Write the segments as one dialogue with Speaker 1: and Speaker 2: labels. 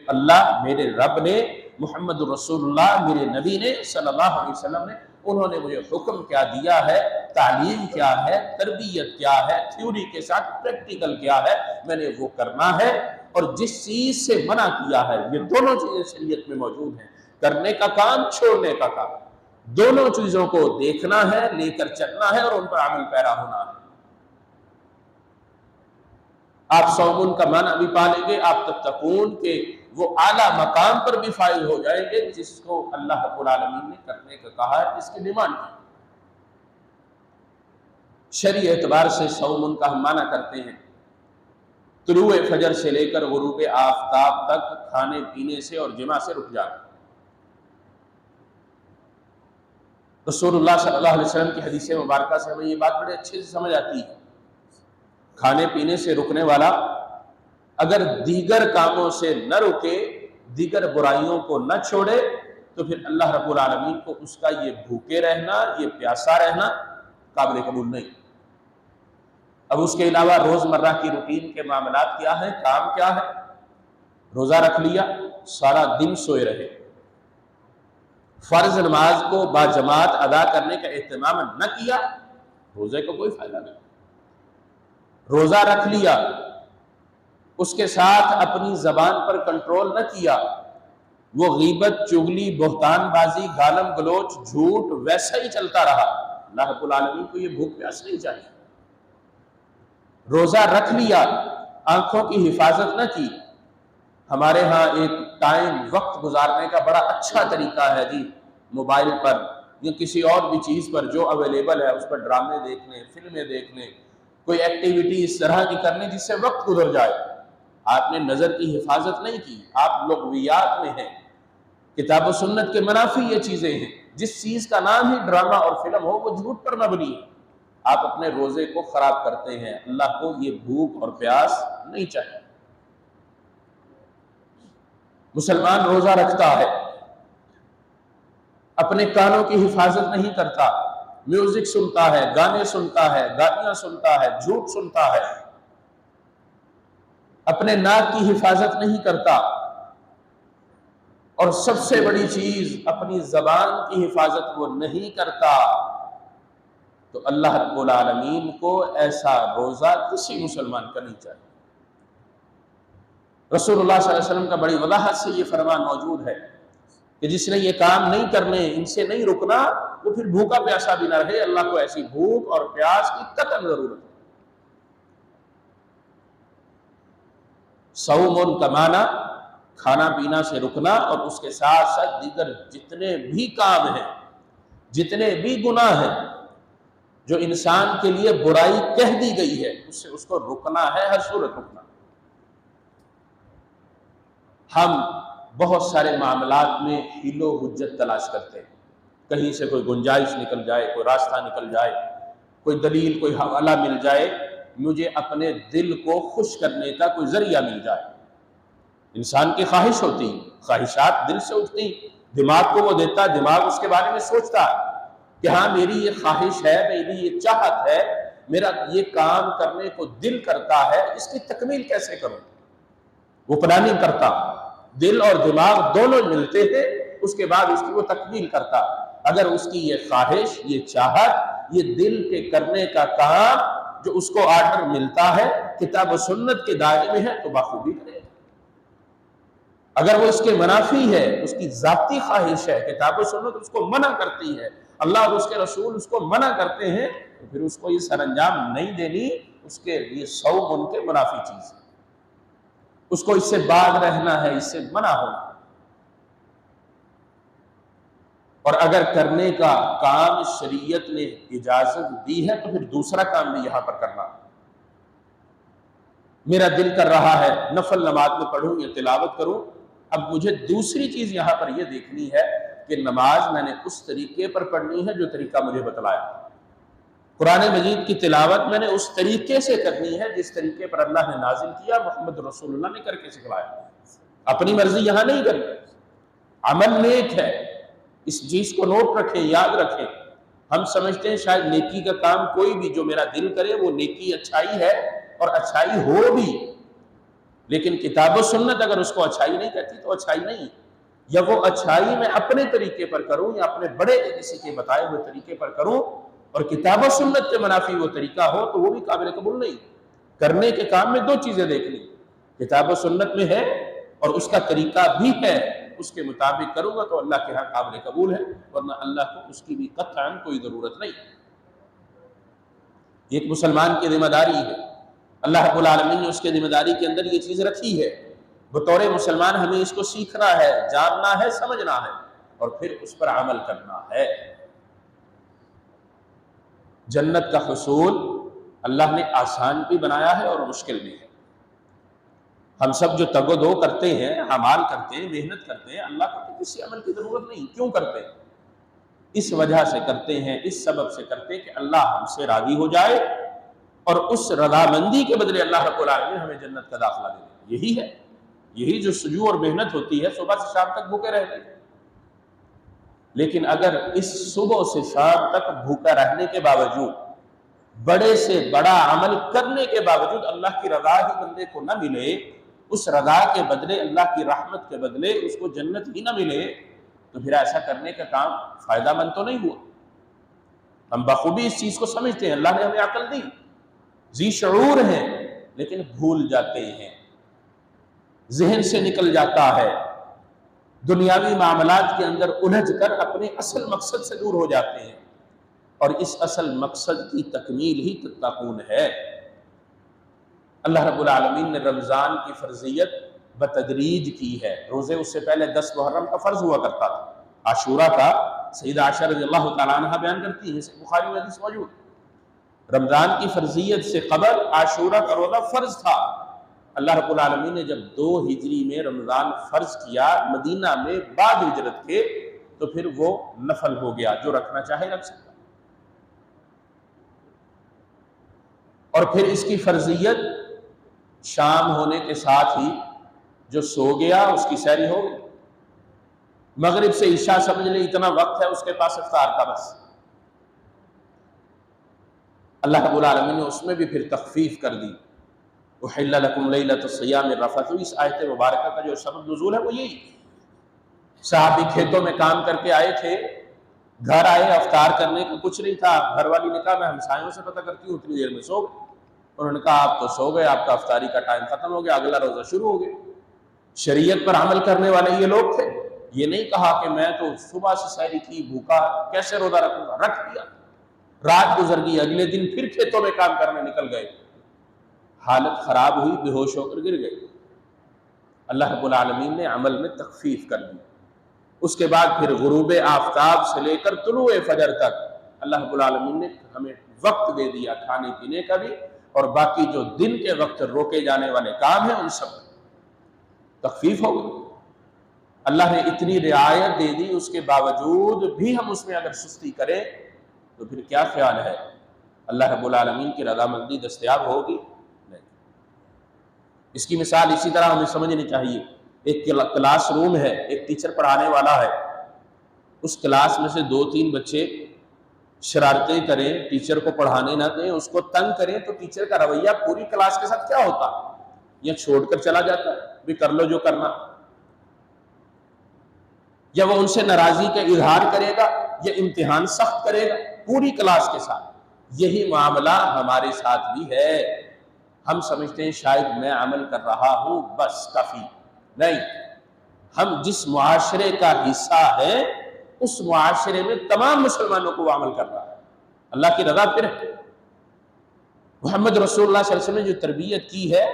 Speaker 1: اللہ میرے رب نے، محمد رسول اللہ میرے نبی نے صلی اللہ علیہ وسلم نے، انہوں نے مجھے حکم کیا دیا ہے، تعلیم کیا ہے، تربیت کیا ہے، تھیوری کے ساتھ پریکٹیکل کیا ہے، میں نے وہ کرنا ہے۔ اور جس چیز سے منع کیا ہے، یہ دونوں چیزیں شریعت میں موجود ہیں، کرنے کا کام، چھوڑنے کا کام، دونوں چیزوں کو دیکھنا ہے، لے کر چلنا ہے اور ان پر عمل پیرا ہونا ہے۔ آپ صومن کا معنی بھی پالیں گے، آپ تتقون کے وہ اعلیٰ مقام پر بھی فائز ہو جائیں گے جس کو اللہ رب العالمین نے کرنے کا کہا ہے، جس کی ڈیمانڈ کی۔ شرعی اعتبار سے صومن کا ہم معنی کرتے ہیں طلوع فجر سے لے کر غروب آفتاب تک کھانے پینے سے اور جماع سے رک جانا۔ رسول اللہ صلی اللہ علیہ وسلم کی حدیث مبارکہ سے ہمیں یہ بات بڑے اچھے سے سمجھ آتی ہے، کھانے پینے سے رکنے والا اگر دیگر کاموں سے نہ رکے، دیگر برائیوں کو نہ چھوڑے، تو پھر اللہ رب العالمین کو اس کا یہ بھوکے رہنا، یہ پیاسا رہنا قابل قبول نہیں۔ اب اس کے علاوہ روزمرہ کی روٹین کے معاملات کیا ہیں، کام کیا ہے؟ روزہ رکھ لیا، سارا دن سوئے رہے، فرض نماز کو باجماعت ادا کرنے کا اہتمام نہ کیا، روزے کو کوئی فائدہ نہیں۔ روزہ رکھ لیا، اس کے ساتھ اپنی زبان پر کنٹرول نہ کیا، وہ غیبت، چغلی، بہتان بازی، گالم گلوچ، جھوٹ ویسا ہی چلتا رہا، اللہ رب العالمین کو یہ بھوک پیاس نہیں چاہیے۔ روزہ رکھ لیا، آنکھوں کی حفاظت نہ کی۔ ہمارے ہاں ایک ٹائم وقت گزارنے کا بڑا اچھا طریقہ ہے جی، موبائل پر یا کسی اور بھی چیز پر جو اویلیبل ہے اس پر ڈرامے دیکھنے، فلمیں دیکھنے، کوئی ایکٹیویٹی اس طرح کی کرنے جس سے وقت گزر جائے۔ آپ نے نظر کی حفاظت نہیں کی، آپ لغویات میں ہیں، کتاب و سنت کے منافی یہ چیزیں ہیں۔ جس چیز کا نام ہی ڈرامہ اور فلم ہو وہ جھوٹ پر مبنی ہے، آپ اپنے روزے کو خراب کرتے ہیں۔ اللہ کو یہ بھوک اور پیاس نہیں چاہیے۔ مسلمان روزہ رکھتا ہے، اپنے کانوں کی حفاظت نہیں کرتا، میوزک سنتا ہے، گانے سنتا ہے، گالیاں سنتا ہے، جھوٹ سنتا ہے، اپنے ناک کی حفاظت نہیں کرتا، اور سب سے بڑی چیز اپنی زبان کی حفاظت وہ نہیں کرتا، تو اللہ رب العالمین کو ایسا روزہ کسی مسلمان کا نہیں چاہیے۔ رسول اللہ صلی اللہ علیہ وسلم کا بڑی وضاحت سے یہ فرمان موجود ہے کہ جس نے یہ کام نہیں کرنے، ان سے نہیں رکنا، وہ پھر بھوکا پیاسا بھی نہ رہے۔ اللہ کو ایسی بھوک اور پیاس کی قطعاً ضرورت ہے۔ صوم کا معنی کھانا پینا سے رکنا، اور اس کے ساتھ ساتھ دیگر جتنے بھی کام ہیں، جتنے بھی گناہ ہیں جو انسان کے لیے برائی کہہ دی گئی ہے، اس سے اس کو رکنا ہے، ہر صورت رکنا۔ ہم بہت سارے معاملات میں حیل و حجت تلاش کرتے ہیں، کہیں سے کوئی گنجائش نکل جائے، کوئی راستہ نکل جائے، کوئی دلیل، کوئی حوالہ مل جائے، مجھے اپنے دل کو خوش کرنے کا کوئی ذریعہ مل جائے۔ انسان کی خواہش ہوتی، خواہشات دل سے اٹھتی، دماغ کو وہ دیتا، دماغ اس کے بارے میں سوچتا کہ ہاں میری یہ خواہش ہے، میری یہ چاہت ہے، میرا یہ کام کرنے کو دل کرتا ہے، اس کی تکمیل کیسے کروں؟ وہ پلاننگ کرتا، دل اور دماغ دونوں ملتے تھے، اس کے بعد اس کی وہ تکمیل کرتا۔ اگر اس کی یہ خواہش، یہ چاہت، یہ دل کے کرنے کا کام جو اس کو آرڈر ملتا ہے کتاب و سنت کے دائرے میں ہے تو بخوبی کرے۔ اگر وہ اس کے منافی ہے، اس کی ذاتی خواہش ہے، کتاب و سنت اس کو منع کرتی ہے، اللہ اور اس کے رسول اس کو منع کرتے ہیں، تو پھر اس کو یہ سر انجام نہیں دینی، اس کے لیے صوم ان کے منافی چیز ہے، اس کو اس سے باغ رہنا ہے، اس سے منع ہونا۔ اور اگر کرنے کا کام شریعت نے اجازت دی ہے تو پھر دوسرا کام بھی یہاں پر کرنا۔ میرا دل کر رہا ہے نفل نماز میں پڑھوں یا تلاوت کروں، اب مجھے دوسری چیز یہاں پر یہ دیکھنی ہے کہ نماز میں نے اس طریقے پر پڑھنی ہے جو طریقہ مجھے بتلایا۔ قرآن مجید کی تلاوت میں نے اس طریقے سے کرنی ہے جس طریقے پر اللہ نے نازل کیا، محمد رسول اللہ نے کر کے سکھلایا۔ اپنی مرضی یہاں نہیں کرنی۔ عمل نیک ہے، اس چیز کو نوٹ رکھیں، یاد رکھیں۔ ہم سمجھتے ہیں شاید نیکی کا کام کوئی بھی جو میرا دل کرے وہ نیکی اچھائی ہے، اور اچھائی ہو بھی، لیکن کتاب و سنت اگر اس کو اچھائی نہیں کہتی تو اچھائی نہیں، یا وہ اچھائی میں اپنے طریقے پر کروں یا اپنے بڑے کسی کے بتائے ہوئے طریقے پر کروں اور کتاب و سنت کے منافی وہ طریقہ ہو تو وہ بھی قابل قبول نہیں۔ کرنے کے کام میں دو چیزیں دیکھنی، کتاب و سنت میں ہے اور اس کا طریقہ بھی ہے، اس کے مطابق کروں گا تو اللہ کے ہاں قابل قبول ہے، ورنہ اللہ کو اس کی بھی قطعاً کوئی ضرورت نہیں۔ ایک مسلمان کی ذمہ داری ہے، اللہ رب العالمین نے اس کے ذمہ داری کے اندر یہ چیز رکھی ہے، بطور مسلمان ہمیں اس کو سیکھنا ہے، جاننا ہے، سمجھنا ہے اور پھر اس پر عمل کرنا ہے۔ جنت کا حصول اللہ نے آسان بھی بنایا ہے اور مشکل بھی ہے۔ ہم سب جو تگ و دو کرتے ہیں، اعمال کرتے ہیں، محنت کرتے ہیں، اللہ کو تو کسی عمل کی ضرورت نہیں، کیوں کرتے ہیں؟ اس وجہ سے کرتے ہیں، اس سبب سے کرتے ہیں کہ اللہ ہم سے راضی ہو جائے اور اس رضامندی کے بدلے اللہ رب العالمین ہمیں جنت کا داخلہ دے دے۔ یہی ہے، یہی جو سجوع اور محنت ہوتی ہے، صبح سے شام تک بھوکے رہتے ہیں۔ لیکن اگر اس صبح سے شام تک بھوکا رہنے کے باوجود، بڑے سے بڑا عمل کرنے کے باوجود اللہ کی رضا ہی بندے کو نہ ملے، اس رضا کے بدلے، اللہ کی رحمت کے بدلے اس کو جنت ہی نہ ملے، تو پھر ایسا کرنے کا کام فائدہ مند تو نہیں ہوا۔ ہم بخوبی اس چیز کو سمجھتے ہیں، اللہ نے ہمیں عقل دی، ذی شعور ہیں، لیکن بھول جاتے ہیں، ذہن سے نکل جاتا ہے، دنیاوی معاملات کے اندر الجھ کر اپنے اصل مقصد سے دور ہو جاتے ہیں، اور اس اصل مقصد کی تکمیل ہی تکون ہے۔ اللہ رب العالمین نے رمضان کی فرضیت بتدریج کی ہے۔ روزے اس سے پہلے 10 محرم کا فرض ہوا کرتا تھا، عاشورہ کا سیدہ عائشہ رضی اللہ تعالیٰ عنہ بیان کرتی ہیں، بخاری میں حدیث موجود۔ رمضان کی فرضیت سے قبل عاشورہ کا روزہ فرض تھا۔ اللہ رب العالمین نے جب 2 ہجری میں رمضان فرض کیا مدینہ میں بعد ہجرت کے، تو پھر وہ نفل ہو گیا، جو رکھنا چاہے رکھ سکتا۔ اور پھر اس کی فرضیت شام ہونے کے ساتھ ہی جو سو گیا اس کی سحری ہو گئی، مغرب سے عشاء سمجھ لیں اتنا وقت ہے اس کے پاس افطار کا، بس۔ اللہ رب العالمین نے اس میں بھی پھر تخفیف کر دی، احل لکم لیلۃ الصیام الرفث۔ اس آیت مبارکہ کا جو سبب نزول ہے وہ یہی، صحابی کھیتوں میں کام کر کے آئے تھے، گھر آئے، افطار کرنے کو کچھ نہیں تھا، گھر والی نے کہا میں ہمسایوں سے پتہ کرتی ہوں، اتنی دیر میں سو گئے۔ انہوں نے کہا آپ تو سو گئے، آپ کا افطاری کا ٹائم ختم ہو گیا، اگلا روزہ شروع ہو گیا۔ شریعت پر عمل کرنے والے یہ لوگ تھے، یہ نہیں کہا کہ میں تو صبح سے سحری کی بھوکا کیسے روزہ رکھوں گا، رکھ دیا، رات گزر گئی، اگلے دن پھر کھیتوں میں کام کرنے نکل گئے، حالت خراب ہوئی، بے ہوش ہو کر گر گئے۔ اللہ رب العالمین نے عمل میں تخفیف کر دی۔ اس کے بعد پھر غروب آفتاب سے لے کر طلوع فجر تک اللہ رب العالمین نے ہمیں وقت دے دیا کھانے پینے کا بھی، اور باقی جو دن کے وقت روکے جانے والے کام ہیں ان سب تخفیف ہو گئی۔ اللہ نے اتنی رعایت دے دی، اس کے باوجود بھی ہم اس میں اگر سستی کریں تو پھر کیا خیال ہے اللہ رب العالمین کی رضامندی دستیاب ہوگی؟ نہیں۔ اس کی مثال اسی طرح ہمیں سمجھنی چاہیے، ایک کلاس روم ہے، ایک ٹیچر پڑھانے والا ہے، اس کلاس میں سے 2-3 بچے شرارتیں کریں، ٹیچر کو پڑھانے نہ دیں، اس کو تنگ کریں، تو ٹیچر کا رویہ پوری کلاس کے ساتھ کیا ہوتا؟ یا چھوڑ کر چلا جاتا ہے، بھی کر لو جو کرنا، یا وہ ان سے ناراضی کا اظہار کرے گا، یا امتحان سخت کرے گا پوری کلاس کے ساتھ۔ یہی معاملہ ہمارے ساتھ بھی ہے۔ ہم سمجھتے ہیں شاید میں عمل کر رہا ہوں بس کافی، نہیں، ہم جس معاشرے کا حصہ ہے اس معاشرے میں تمام مسلمانوں کو وہ عمل کر رہا ہے۔ اللہ کی رضا پھر ہے۔ محمد رسول اللہ صلی اللہ علیہ وسلم نے جو تربیت کی ہے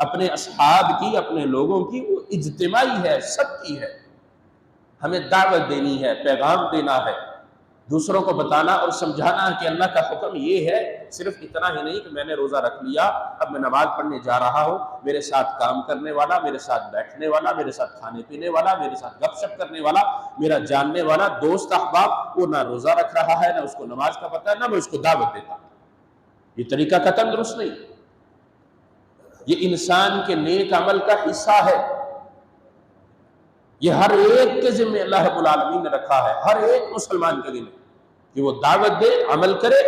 Speaker 1: اپنے اصحاب کی، اپنے لوگوں کی، وہ اجتماعی ہے، سب کی ہے۔ ہمیں دعوت دینی ہے، پیغام دینا ہے، دوسروں کو بتانا اور سمجھانا ہے کہ اللہ کا حکم یہ ہے۔ صرف اتنا ہی نہیں کہ میں نے روزہ رکھ لیا، اب میں نماز پڑھنے جا رہا ہوں، میرے ساتھ کام کرنے والا، میرے ساتھ بیٹھنے والا، میرے ساتھ کھانے پینے والا، میرے ساتھ گپ شپ کرنے والا، میرا جاننے والا دوست احباب، وہ نہ روزہ رکھ رہا ہے، نہ اس کو نماز کا پتہ ہے، نہ میں اس کو دعوت دیتا۔ یہ طریقہ قطعاً درست نہیں۔ یہ انسان کے نیک عمل کا حصہ ہے، یہ ہر ایک کے ذمہ اللہ رب العالمین نے رکھا ہے، ہر ایک مسلمان کے ذمہ، کہ وہ دعوت دے، عمل کرے،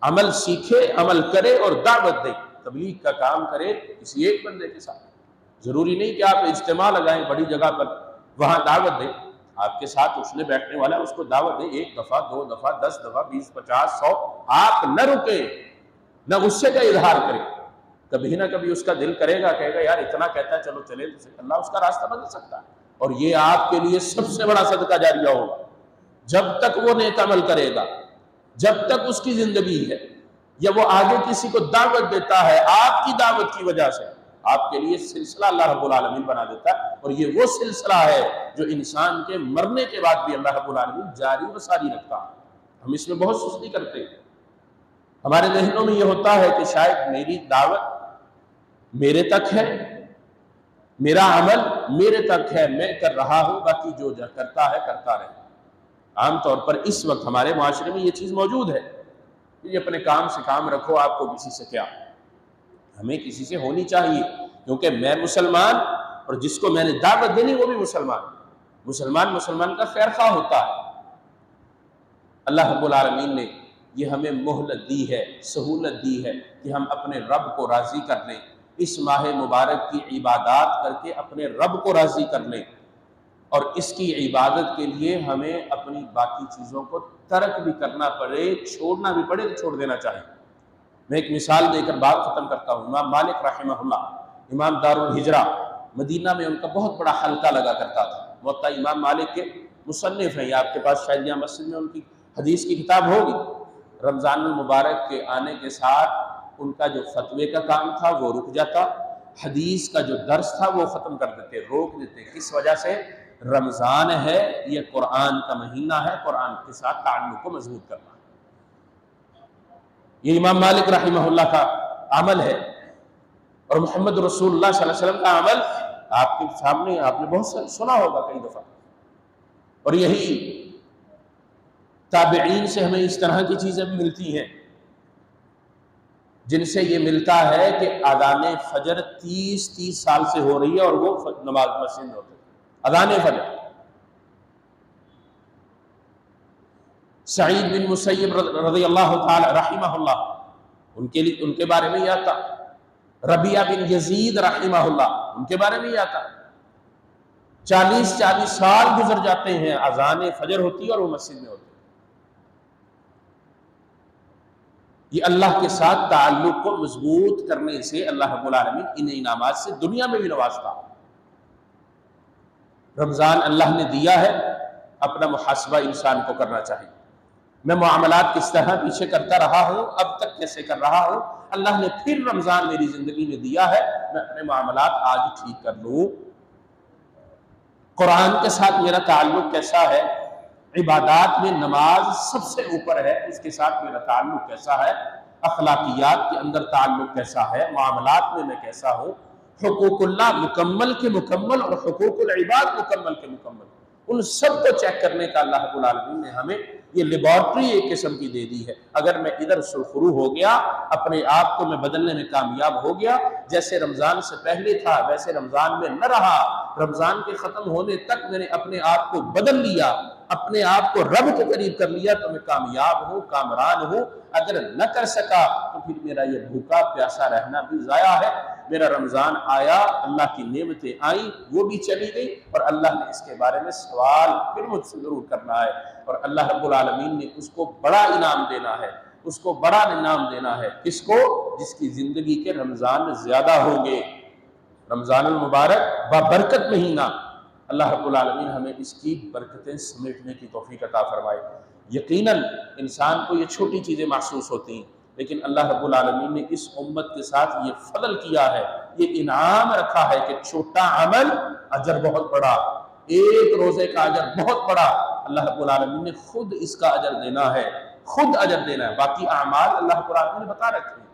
Speaker 1: عمل سیکھے، عمل کرے اور دعوت دے۔ تبلیغ کا کام کرے کسی ایک بندے کے ساتھ. ضروری نہیں کہ آپ اجتماع لگائیں بڑی جگہ پر، وہاں دعوت دیں. آپ کے ساتھ اٹھنے بیٹھنے والا اس کو دعوت دیں، 1 دفعہ 2 دفعہ 10 دفعہ 20 50 100. آپ نہ رکیں، نہ غصے کا اظہار کریں. کبھی نہ کبھی اس کا دل کرے گا، کہے گا یار اتنا کہتا ہے چلو چلے، اللہ اس کا راستہ بدل سکتا ہے. اور یہ آپ کے لیے سب سے بڑا صدقہ جاریہ ہوگا. جب تک وہ نیک عمل کرے گا، جب تک اس کی زندگی ہے، یا وہ آگے کسی کو دعوت دیتا ہے آپ کی دعوت کی وجہ سے، آپ کے لیے سلسلہ اللہ رب العالمین بنا دیتا ہے. اور یہ وہ سلسلہ ہے جو انسان کے مرنے کے بعد بھی اللہ رب العالمین جاری و ساری رکھتا ہے. ہم اس میں بہت سستی کرتے ہیں. ہمارے ذہنوں میں یہ ہوتا ہے کہ شاید میری دعوت میرے تک ہے، میرا عمل میرے تک ہے، میں کر رہا ہوں، باقی جو کرتا ہے کرتا رہے. عام طور پر اس وقت ہمارے معاشرے میں یہ چیز موجود ہے کہ اپنے کام سے کام رکھو، آپ کو کسی سے کیا. ہمیں کسی سے ہونی چاہیے، کیونکہ میں مسلمان اور جس کو میں نے دعوت دینی وہ بھی مسلمان. مسلمان کا خیر خواہ ہوتا ہے. اللہ رب العالمین نے یہ ہمیں مہلت دی ہے، سہولت دی ہے کہ ہم اپنے رب کو راضی کر لیں. اس ماہ مبارک کی عبادات کر کے اپنے رب کو راضی کر لیں، اور اس کی عبادت کے لیے ہمیں اپنی باقی چیزوں کو ترک بھی کرنا پڑے، چھوڑنا بھی پڑے تو چھوڑ دینا چاہیے. میں ایک مثال دے کر بات ختم کرتا ہوں. امام مالک رحمہ اللہ، امام دار الہجرہ، مدینہ میں ان کا بہت بڑا حلقہ لگا کرتا تھا. موطا امام مالک کے مصنف ہیں، آپ کے پاس شاید یہاں مسجد میں ان کی حدیث کی کتاب ہوگی. رمضان المبارک کے آنے کے ساتھ ان کا جو فتوے کا کام تھا وہ رک جاتا، حدیث کا جو درس تھا وہ ختم کر دیتے، روک دیتے. کس وجہ سے؟ رمضان ہے، یہ قرآن کا مہینہ ہے، قرآن کے ساتھ تعلق کو مضبوط کرنا. یہ امام مالک رحمہ اللہ کا عمل ہے، اور محمد رسول اللہ صلی اللہ علیہ وسلم کا عمل آپ کے سامنے، آپ نے بہت سنا ہوگا کئی دفعہ. اور یہی تابعین سے ہمیں اس طرح کی چیزیں بھی ملتی ہیں، جن سے یہ ملتا ہے کہ اذان فجر 30 سال سے ہو رہی ہے اور وہ نماز مسجد میں ہوتے. اذان فجر. سعید بن مسیب رضی اللہ تعالی رحمہ اللہ، ان کے بارے میں یہ آتا. ربیعہ بن یزید رحمہ اللہ، ان کے بارے میں یہ آتا. 40 سال گزر جاتے ہیں، اذان فجر ہوتی ہے اور وہ مسجد میں ہوتی. یہ اللہ کے ساتھ تعلق کو مضبوط کرنے سے اللہ رب العالمین ان انعامات سے دنیا میں بھی نوازتا. رمضان اللہ نے دیا ہے، اپنا محاسبہ انسان کو کرنا چاہیے. میں معاملات کس طرح پیچھے کرتا رہا ہوں، اب تک کیسے کر رہا ہوں. اللہ نے پھر رمضان میری زندگی میں دیا ہے، میں اپنے معاملات آج ٹھیک کر لوں. قرآن کے ساتھ میرا تعلق کیسا ہے، عبادات میں نماز سب سے اوپر ہے، اس کے ساتھ میرا تعلق کیسا ہے، اخلاقیات کے اندر تعلق کیسا ہے، معاملات میں کیسا ہوں. حقوق اللہ مکمل کے مکمل اور حقوق العباد مکمل کے مکمل، ان سب کو چیک کرنے کا اللہ رب العالمین نے ہمیں یہ لیبارٹری ایک قسم کی دے دی ہے. اگر میں ادھر سرخرو ہو گیا، اپنے آپ کو میں بدلنے میں کامیاب ہو گیا، جیسے رمضان سے پہلے تھا ویسے رمضان میں نہ رہا، رمضان کے ختم ہونے تک میں نے اپنے آپ کو بدل لیا، اپنے آپ کو رب کے قریب کر لیا، تو میں کامیاب ہوں، کامران ہوں. اگر نہ کر سکا تو پھر میرا یہ بھوکا پیاسا رہنا بھی ضائع ہے. میرا رمضان آیا، اللہ کی نعمتیں آئیں، وہ بھی چلی گئی، اور اللہ نے اس کے بارے میں سوال پھر مجھ سے ضرور کرنا ہے. اور اللہ رب العالمین نے اس کو بڑا انعام دینا ہے، اس کو بڑا انعام دینا ہے. کس کو؟ جس کی زندگی کے رمضان زیادہ ہوں گے. رمضان المبارک بابرکت مہینہ، اللہ رب العالمین ہمیں اس کی برکتیں سمیٹنے کی توفیق عطا فرمائے. یقیناً انسان کو یہ چھوٹی چیزیں محسوس ہوتی ہیں، لیکن اللہ رب العالمین نے اس امت کے ساتھ یہ فضل کیا ہے، یہ انعام رکھا ہے کہ چھوٹا عمل اجر بہت بڑا، ایک روزے کا اجر بہت بڑا. اللہ رب العالمین نے خود اس کا اجر دینا ہے، خود اجر دینا ہے. باقی اعمال اللہ رب العالمین نے بتا رکھے ہیں،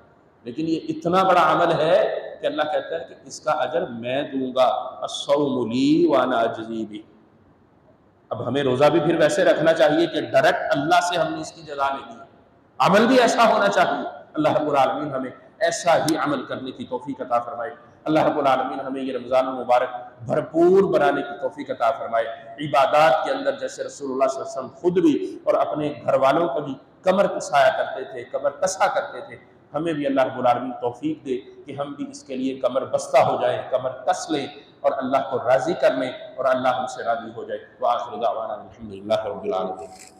Speaker 1: لیکن یہ اتنا بڑا عمل ہے کہ اللہ کہتا ہے کہ اس کا اجر میں دوں گا. الصوم لی وانا اجزی بہ. اب ہمیں روزہ بھی پھر ویسے رکھنا چاہیے کہ ڈائریکٹ اللہ سے ہم نے اس کی جزا لینی ہے. عمل بھی ایسا ہونا چاہیے. اللہ رب العالمین ہمیں ایسا ہی عمل کرنے کی توفیق عطا فرمائے. اللہ رب العالمین ہمیں یہ رمضان المبارک بھرپور بنانے کی توفیق عطا فرمائے. عبادات کے اندر جیسے رسول اللہ صلی اللہ علیہ وسلم خود بھی اور اپنے گھر والوں کو بھی کمر کسایا کرتے تھے، کمر کسا کرتے تھے، ہمیں بھی اللہ رب العالمین توفیق دے کہ ہم بھی اس کے لیے کمر بستہ ہو جائیں، کمر کس لیں اور اللہ کو راضی کر لیں اور اللہ ہم سے راضی ہو جائے۔ وآخر دعوانا الحمدللہ رب العالمین۔